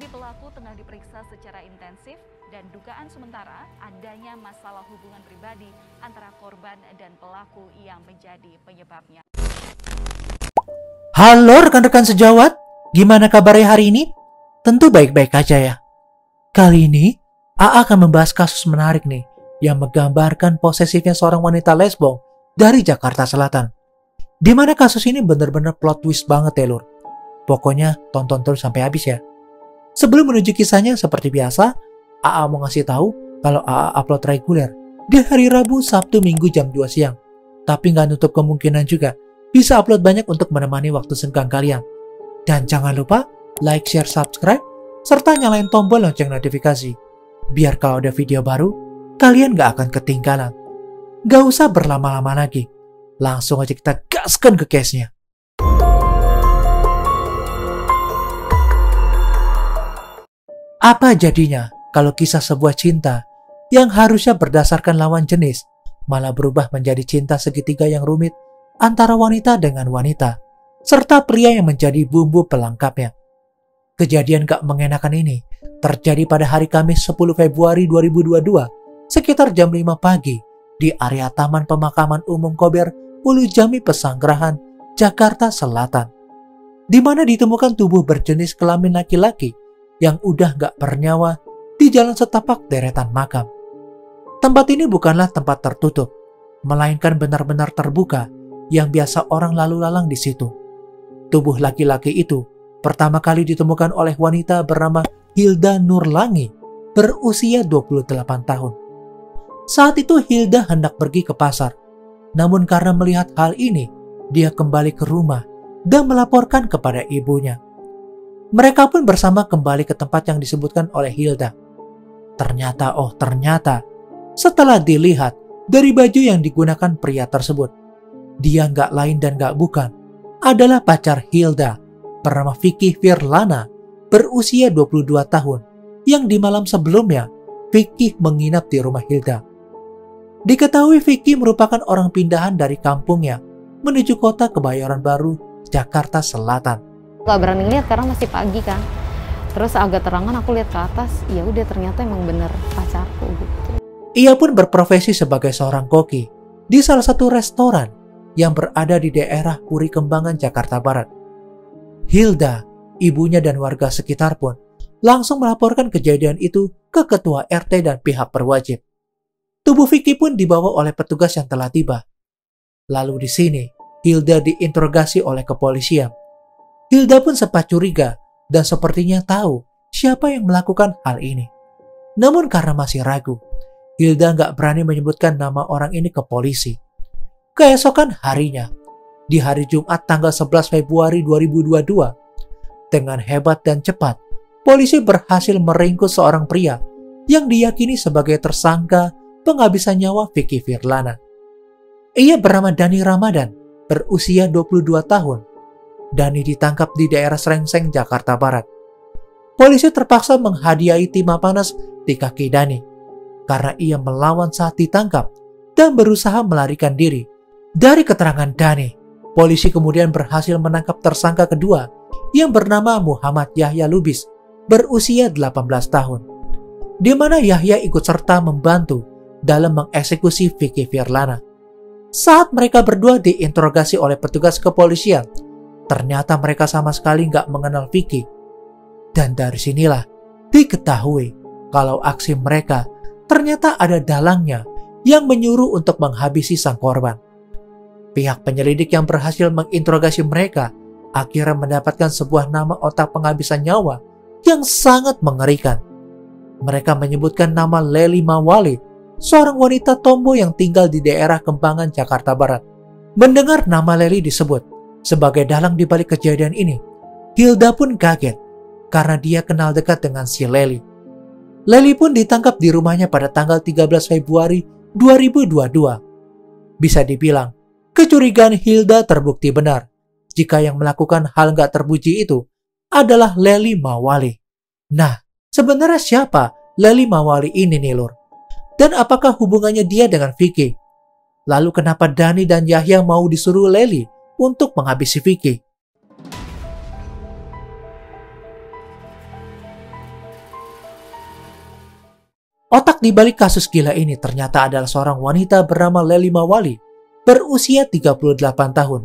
Ketiga pelaku tengah diperiksa secara intensif dan dugaan sementara adanya masalah hubungan pribadi antara korban dan pelaku yang menjadi penyebabnya. Halo rekan-rekan sejawat, gimana kabarnya hari ini? Tentu baik-baik aja ya. Kali ini, AA akan membahas kasus menarik nih, yang menggambarkan posesifnya seorang wanita lesbong dari Jakarta Selatan. Dimana kasus ini bener-bener plot twist banget ya lur. Pokoknya tonton terus sampai habis ya. Sebelum menuju kisahnya seperti biasa, AA mau ngasih tahu kalau AA upload reguler di hari Rabu, Sabtu, Minggu jam 2 siang. Tapi nggak nutup kemungkinan juga bisa upload banyak untuk menemani waktu senggang kalian. Dan jangan lupa like, share, subscribe, serta nyalain tombol lonceng notifikasi. Biar kalau ada video baru, kalian nggak akan ketinggalan. Nggak usah berlama-lama lagi. Langsung aja kita gaskan ke case-nya. Apa jadinya kalau kisah sebuah cinta yang harusnya berdasarkan lawan jenis malah berubah menjadi cinta segitiga yang rumit antara wanita dengan wanita, serta pria yang menjadi bumbu pelengkapnya? Kejadian gak mengenakan ini terjadi pada hari Kamis 10 Februari 2022 sekitar jam 5 pagi di area Taman Pemakaman Umum Kober, Ulu Jami, Pesanggerahan, Jakarta Selatan, di mana ditemukan tubuh berjenis kelamin laki-laki yang udah gak bernyawa di jalan setapak deretan makam. Tempat ini bukanlah tempat tertutup, melainkan benar-benar terbuka yang biasa orang lalu lalang di situ. Tubuh laki-laki itu pertama kali ditemukan oleh wanita bernama Hilda Nurlangi, berusia 28 tahun. Saat itu Hilda hendak pergi ke pasar, namun karena melihat hal ini, dia kembali ke rumah dan melaporkan kepada ibunya. Mereka pun bersama kembali ke tempat yang disebutkan oleh Hilda. Ternyata, setelah dilihat dari baju yang digunakan pria tersebut, dia nggak lain dan nggak bukan adalah pacar Hilda bernama Vicky Firlana, berusia 22 tahun, yang di malam sebelumnya Vicky menginap di rumah Hilda. Diketahui Vicky merupakan orang pindahan dari kampungnya menuju kota Kebayoran Baru, Jakarta Selatan. Gak berani lihat karena masih pagi kan. Terus agak terangan aku lihat ke atas, ya udah ternyata emang bener pacarku gitu. Ia pun berprofesi sebagai seorang koki di salah satu restoran yang berada di daerah Puri Kembangan, Jakarta Barat. Hilda, ibunya dan warga sekitar pun langsung melaporkan kejadian itu ke ketua RT dan pihak berwajib. Tubuh Vicky pun dibawa oleh petugas yang telah tiba. Lalu di sini, Hilda diinterogasi oleh kepolisian. Hilda pun sempat curiga dan sepertinya tahu siapa yang melakukan hal ini. Namun karena masih ragu, Hilda nggak berani menyebutkan nama orang ini ke polisi. Keesokan harinya, di hari Jumat tanggal 11 Februari 2022, dengan hebat dan cepat, polisi berhasil meringkus seorang pria yang diyakini sebagai tersangka penghabisan nyawa Vicky Firlana. Ia bernama Dani Ramadan, berusia 22 tahun. Dani ditangkap di daerah Srengseng, Jakarta Barat. Polisi terpaksa menghadiahi timah panas di kaki Dani karena ia melawan saat ditangkap dan berusaha melarikan diri. Dari keterangan Dani, polisi kemudian berhasil menangkap tersangka kedua yang bernama Muhammad Yahya Lubis, berusia 18 tahun, di mana Yahya ikut serta membantu dalam mengeksekusi Vicky Firlana. Saat mereka berdua diinterogasi oleh petugas kepolisian, ternyata mereka sama sekali nggak mengenal Vicky. Dan dari sinilah diketahui kalau aksi mereka ternyata ada dalangnya yang menyuruh untuk menghabisi sang korban. Pihak penyelidik yang berhasil menginterogasi mereka akhirnya mendapatkan sebuah nama otak penghabisan nyawa yang sangat mengerikan. Mereka menyebutkan nama Lely Mawali, seorang wanita tomboy yang tinggal di daerah Kembangan, Jakarta Barat. Mendengar nama Lely disebut sebagai dalang di balik kejadian ini, Hilda pun kaget karena dia kenal dekat dengan si Lely. Lely pun ditangkap di rumahnya pada tanggal 13 Februari 2022. Bisa dibilang, kecurigaan Hilda terbukti benar jika yang melakukan hal nggak terpuji itu adalah Lely Mawali. Nah, sebenarnya siapa Lely Mawali ini nih lur? Dan apakah hubungannya dia dengan Vicky? Lalu kenapa Dani dan Yahya mau disuruh Lely untuk menghabisi Vicky? Otak di balik kasus gila ini ternyata adalah seorang wanita bernama Lely Mawali, berusia 38 tahun.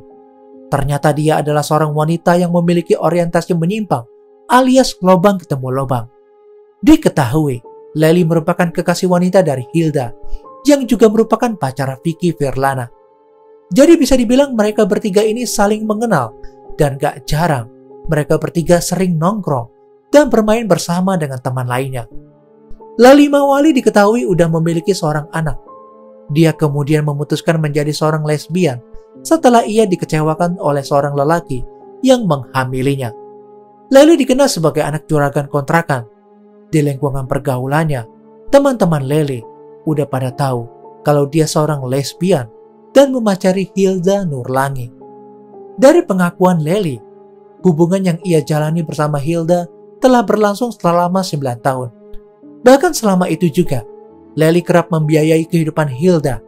Ternyata dia adalah seorang wanita yang memiliki orientasi menyimpang, alias lobang ketemu lobang. Diketahui, Lely merupakan kekasih wanita dari Hilda, yang juga merupakan pacar Vicky Virlana. Jadi bisa dibilang mereka bertiga ini saling mengenal, dan gak jarang mereka bertiga sering nongkrong dan bermain bersama dengan teman lainnya. Lely Mawali diketahui udah memiliki seorang anak. Dia kemudian memutuskan menjadi seorang lesbian setelah ia dikecewakan oleh seorang lelaki yang menghamilinya. Lely dikenal sebagai anak juragan kontrakan. Di lingkungan pergaulannya, teman-teman Lely udah pada tahu kalau dia seorang lesbian dan memacari Hilda Nurlangi. Dari pengakuan Lely, hubungan yang ia jalani bersama Hilda telah berlangsung selama 9 tahun. Bahkan selama itu juga, Lely kerap membiayai kehidupan Hilda,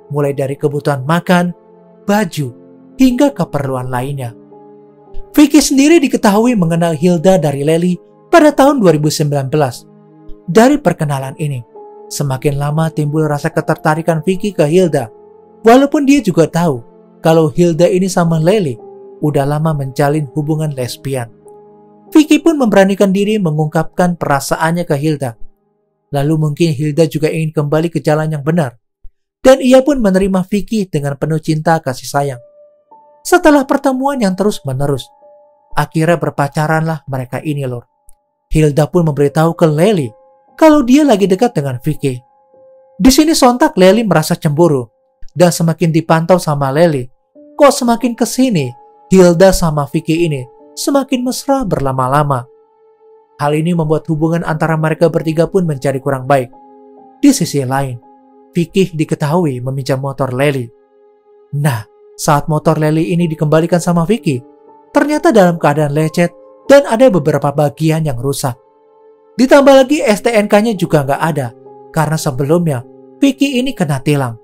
mulai dari kebutuhan makan, baju, hingga keperluan lainnya. Vicky sendiri diketahui mengenal Hilda dari Lely pada tahun 2019. Dari perkenalan ini, semakin lama timbul rasa ketertarikan Vicky ke Hilda, walaupun dia juga tahu kalau Hilda ini sama Lely udah lama menjalin hubungan lesbian. Vicky pun memberanikan diri mengungkapkan perasaannya ke Hilda. Lalu mungkin Hilda juga ingin kembali ke jalan yang benar. Dan ia pun menerima Vicky dengan penuh cinta kasih sayang. Setelah pertemuan yang terus-menerus, akhirnya berpacaranlah mereka ini, lor. Hilda pun memberitahu ke Lely kalau dia lagi dekat dengan Vicky. Di sini sontak Lely merasa cemburu dan semakin dipantau sama Lely. Kok semakin kesini, Hilda sama Vicky ini semakin mesra berlama-lama. Hal ini membuat hubungan antara mereka bertiga pun menjadi kurang baik. Di sisi lain, Vicky diketahui meminjam motor Lely. Nah, saat motor Lely ini dikembalikan sama Vicky, ternyata dalam keadaan lecet dan ada beberapa bagian yang rusak. Ditambah lagi STNK-nya juga nggak ada, karena sebelumnya Vicky ini kena tilang.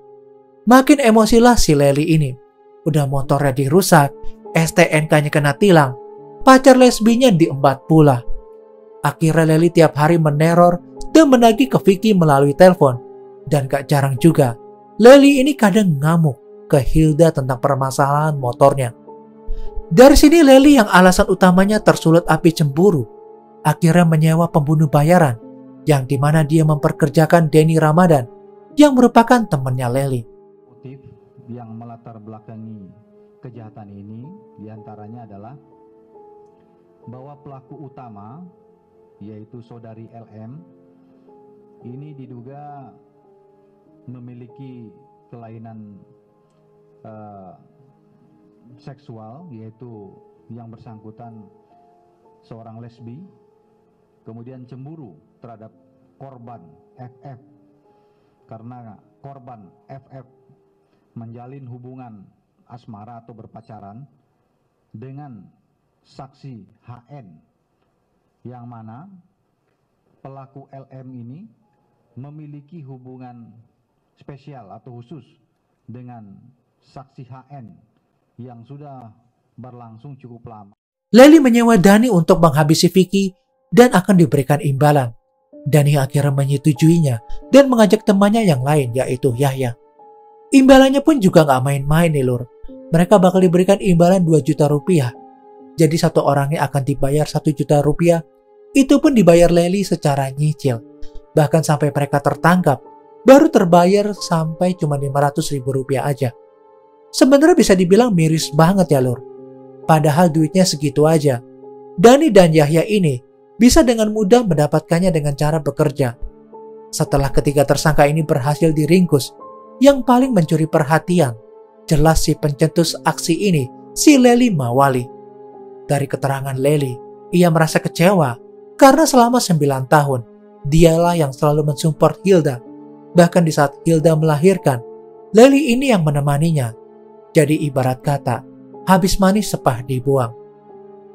Makin emosilah si Lely ini. Udah motornya dirusak, STNK-nya kena tilang, pacar lesbinya diembat pula. Akhirnya Lely tiap hari meneror dan menagih ke Vicky melalui telepon. Dan gak jarang juga, Lely ini kadang ngamuk ke Hilda tentang permasalahan motornya. Dari sini Lely yang alasan utamanya tersulut api cemburu, akhirnya menyewa pembunuh bayaran, yang dimana dia memperkerjakan Denny Ramadan, yang merupakan temannya Lely. Motif yang melatar belakangi kejahatan ini diantaranya adalah bahwa pelaku utama, yaitu saudari LM, ini diduga memiliki kelainan seksual, yaitu yang bersangkutan seorang lesbi, kemudian cemburu terhadap korban FF karena korban FF menjalin hubungan asmara atau berpacaran dengan saksi HN, yang mana pelaku LM ini memiliki hubungan spesial atau khusus dengan saksi HN yang sudah berlangsung cukup lama. Lely menyewa Dani untuk menghabisi Vicky dan akan diberikan imbalan. Dani akhirnya menyetujuinya dan mengajak temannya yang lain, yaitu Yahya. Imbalannya pun juga gak main-main nih lur. Mereka bakal diberikan imbalan 2 juta rupiah. Jadi satu orangnya akan dibayar 1 juta rupiah. Itu pun dibayar Lely secara nyicil. Bahkan sampai mereka tertangkap, baru terbayar sampai cuma 500.000 rupiah aja. Sebenarnya bisa dibilang miris banget ya lur. Padahal duitnya segitu aja. Dani dan Yahya ini bisa dengan mudah mendapatkannya dengan cara bekerja. Setelah ketiga tersangka ini berhasil diringkus, yang paling mencuri perhatian jelas si pencetus aksi ini, si Lely Mawali. Dari keterangan Lely, ia merasa kecewa karena selama 9 tahun dialah yang selalu mensupport Hilda. Bahkan di saat Hilda melahirkan, Lely ini yang menemaninya. Jadi ibarat kata, habis manis sepah dibuang.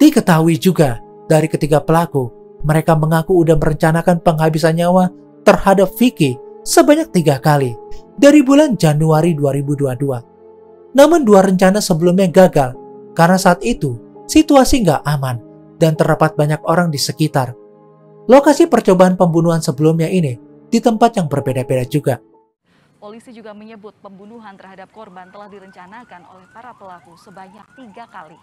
Diketahui juga dari ketiga pelaku, mereka mengaku udah merencanakan penghabisan nyawa terhadap Vicky sebanyak 3 kali dari bulan Januari 2022. Namun 2 rencana sebelumnya gagal karena saat itu situasi nggak aman dan terdapat banyak orang di sekitar. Lokasi percobaan pembunuhan sebelumnya ini di tempat yang berbeda-beda juga. Polisi juga menyebut pembunuhan terhadap korban telah direncanakan oleh para pelaku sebanyak 3 kali.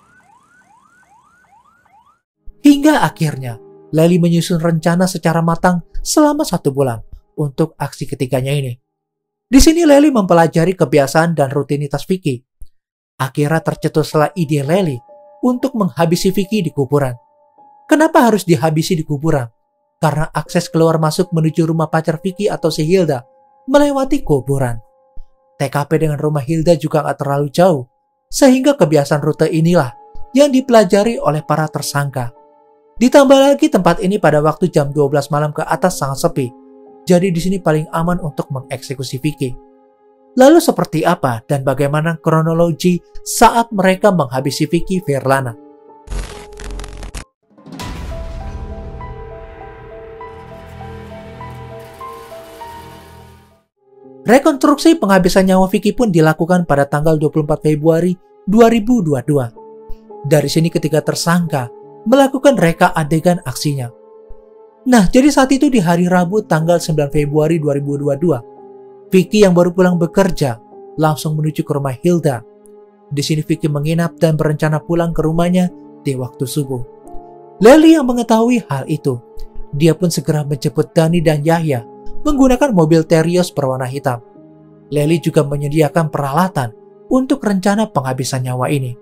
Hingga akhirnya, Lely menyusun rencana secara matang selama 1 bulan untuk aksi ketiganya ini. Di sini Lely mempelajari kebiasaan dan rutinitas Vicky. Akhirnya tercetuslah ide Lely untuk menghabisi Vicky di kuburan. Kenapa harus dihabisi di kuburan? Karena akses keluar masuk menuju rumah pacar Vicky atau si Hilda melewati kuburan. TKP dengan rumah Hilda juga gak terlalu jauh, sehingga kebiasaan rute inilah yang dipelajari oleh para tersangka. Ditambah lagi tempat ini pada waktu jam 12 malam ke atas sangat sepi, jadi di sini paling aman untuk mengeksekusi Vicky. Lalu seperti apa dan bagaimana kronologi saat mereka menghabisi Vicky Virlana? Rekonstruksi penghabisan nyawa Vicky pun dilakukan pada tanggal 24 Februari 2022. Dari sini ketiga tersangka melakukan reka adegan aksinya. Nah, jadi saat itu di hari Rabu tanggal 9 Februari 2022, Vicky yang baru pulang bekerja langsung menuju ke rumah Hilda. Di sini Vicky menginap dan berencana pulang ke rumahnya di waktu subuh. Lely yang mengetahui hal itu, dia pun segera menjemput Dani dan Yahya menggunakan mobil Terios berwarna hitam. Lely juga menyediakan peralatan untuk rencana penghabisan nyawa ini.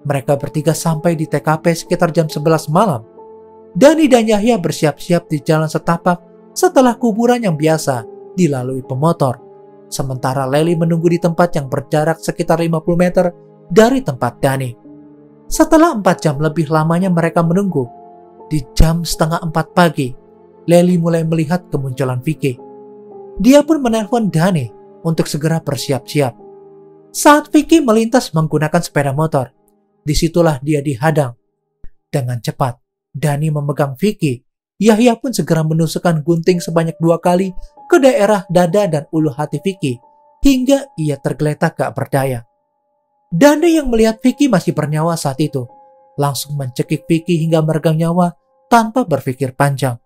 Mereka bertiga sampai di TKP sekitar jam 11 malam. Dani dan Yahya bersiap-siap di jalan setapak setelah kuburan yang biasa dilalui pemotor. Sementara Lely menunggu di tempat yang berjarak sekitar 50 meter dari tempat Dani. Setelah 4 jam lebih lamanya mereka menunggu, di jam setengah 4 pagi, Lely mulai melihat kemunculan Vicky. Dia pun menelpon Dani untuk segera bersiap-siap. Saat Vicky melintas menggunakan sepeda motor, disitulah dia dihadang. Dengan cepat, Dani memegang Vicky. Yahya pun segera menusukkan gunting sebanyak 2 kali ke daerah dada dan ulu hati Vicky, hingga ia tergeletak gak berdaya. Dani yang melihat Vicky masih bernyawa saat itu, langsung mencekik Vicky hingga meregang nyawa tanpa berpikir panjang.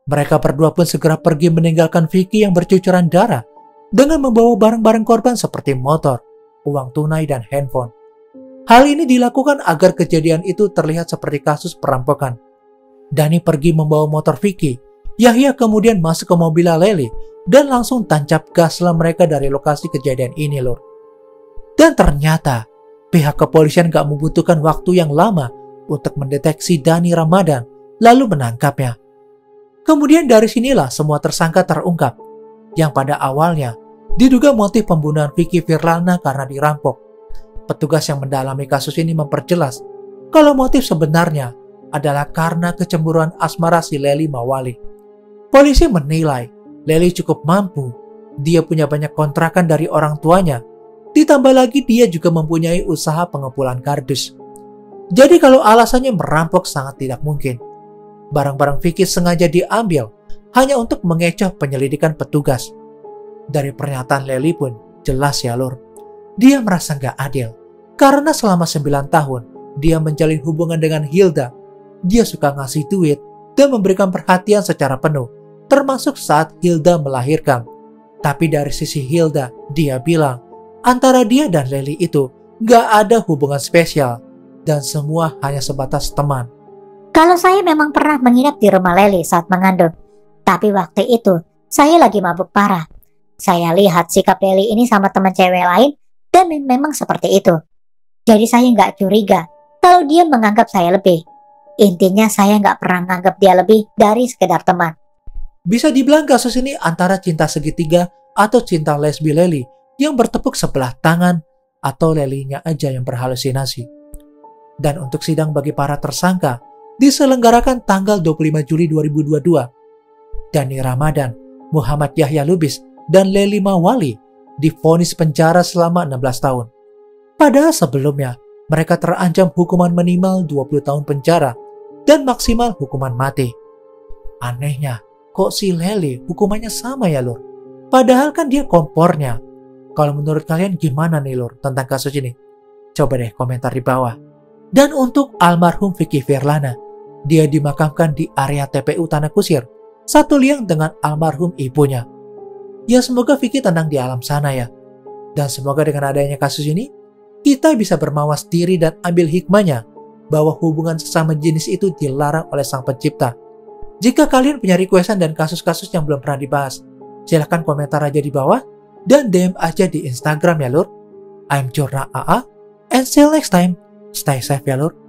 Mereka berdua pun segera pergi meninggalkan Vicky yang bercucuran darah dengan membawa barang-barang korban seperti motor, uang tunai, dan handphone. Hal ini dilakukan agar kejadian itu terlihat seperti kasus perampokan. Dani pergi membawa motor Vicky. Yahya kemudian masuk ke mobil Lely dan langsung tancap gaslah mereka dari lokasi kejadian ini, Lur. Dan ternyata pihak kepolisian gak membutuhkan waktu yang lama untuk mendeteksi Dani Ramadan lalu menangkapnya. Kemudian dari sinilah semua tersangka terungkap, yang pada awalnya diduga motif pembunuhan Vicky Virlana karena dirampok. Petugas yang mendalami kasus ini memperjelas kalau motif sebenarnya adalah karena kecemburuan asmara si Lely Mawali. Polisi menilai Lely cukup mampu, dia punya banyak kontrakan dari orang tuanya, ditambah lagi dia juga mempunyai usaha pengepulkan kardus. Jadi kalau alasannya merampok sangat tidak mungkin. Barang-barang Vicky sengaja diambil hanya untuk mengecoh penyelidikan petugas. Dari pernyataan Lely pun jelas ya, Lur, dia merasa gak adil. Karena selama 9 tahun, dia menjalin hubungan dengan Hilda. Dia suka ngasih duit dan memberikan perhatian secara penuh, termasuk saat Hilda melahirkan. Tapi dari sisi Hilda, dia bilang, antara dia dan Lely itu gak ada hubungan spesial, dan semua hanya sebatas teman. Kalau saya memang pernah menginap di rumah Lely saat mengandung, tapi waktu itu saya lagi mabuk parah. Saya lihat sikap Lely ini sama teman cewek lain, dan memang seperti itu. Jadi saya nggak curiga kalau dia menganggap saya lebih. Intinya saya nggak pernah menganggap dia lebih dari sekedar teman. Bisa dibilang kasus ini antara cinta segitiga atau cinta lesbi Lely yang bertepuk sebelah tangan, atau Lely-nya aja yang berhalusinasi. Dan untuk sidang bagi para tersangka diselenggarakan tanggal 25 Juli 2022. Dani Ramadan, Muhammad Yahya Lubis, dan Lely Mawali divonis penjara selama 16 tahun. Padahal sebelumnya, mereka terancam hukuman minimal 20 tahun penjara dan maksimal hukuman mati. Anehnya, kok si Lely hukumannya sama ya, Lur? Padahal kan dia kompornya. Kalau menurut kalian gimana nih, Lur, tentang kasus ini? Coba deh komentar di bawah. Dan untuk almarhum Vicky Virlana, dia dimakamkan di area TPU Tanah Kusir, satu liang dengan almarhum ibunya. Ya semoga Vicky tenang di alam sana ya. Dan semoga dengan adanya kasus ini, kita bisa bermawas diri dan ambil hikmahnya bahwa hubungan sesama jenis itu dilarang oleh Sang Pencipta. Jika kalian punya requestan dan kasus-kasus yang belum pernah dibahas, silahkan komentar aja di bawah dan DM aja di Instagram ya lur. I'm Jorna AA, and see you next time. Stay safe ya lur.